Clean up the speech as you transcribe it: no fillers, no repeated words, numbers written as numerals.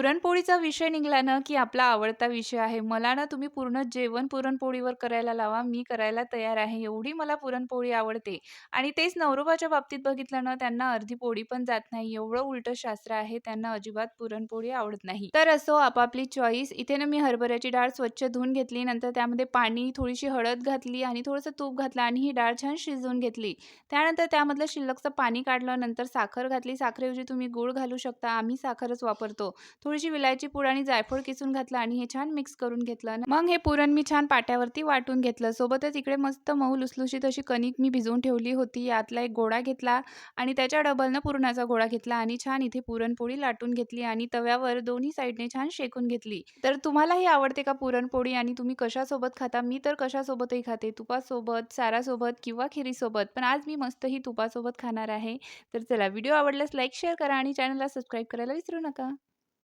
पुरणपोळीचा विषय निघाला ना, की आपला आवडता विषय आहे. मला ना तुम्ही पूर्ण जेवण पुरणपोळीवर करायला लावा, मी करायला तयार आहे. एवढी मला पुरणपोळी आवडते आणि तेच नवरोबाच्या बाबतीत बघितलं ना, त्यांना अर्धी पोळी पण जात नाही. एवढं उलटं शास्त्र आहे, त्यांना अजिबात पुरणपोळी आवडत नाही. तर असो आपापली चॉईस. इथे ना मी हरभऱ्याची डाळ स्वच्छ धुवून घेतली. नंतर त्यामध्ये पाणी, थोडीशी हळद घातली आणि थोडंसं तूप घातलं आणि ही डाळ छान शिजवून घेतली. त्यानंतर त्यामधलं शिल्लकचं पाणी काढलं. नंतर साखर घातली. साखरेऐवजी तुम्ही गूळ घालू शकता. आम्ही साखरच वापरतो. थोडीशी विलायची पूड आणि जायफळ किसून घातलं आणि हे छान मिक्स करून घेतलं. मग हे पुरण मी छान पाट्यावरती वाटून घेतलं. सोबतच इकडे मस्त मऊ लुसलुशीत अशी कणिक मी भिजवून ठेवली होती. यातला एक गोळा घेतला आणि त्याच्या डबलनं पुरणाचा गोळा घेतला आणि छान इथे पुरणपोळी लाटून घेतली आणि तव्यावर दोन्ही साईडने छान शेकून घेतली. तर तुम्हालाही आवडते का पुरणपोळी आणि तुम्ही कशासोबत खाता? मी तर कशासोबतही खाते. तुपासोबत, सारासोबत किंवा खिरीसोबत. पण आज मी मस्त ही तुपासोबत खाणार आहे. तर चला व्हिडिओ आवडल्यास लाईक, शेअर करा आणि चॅनलला सबस्क्राईब करायला विसरू नका.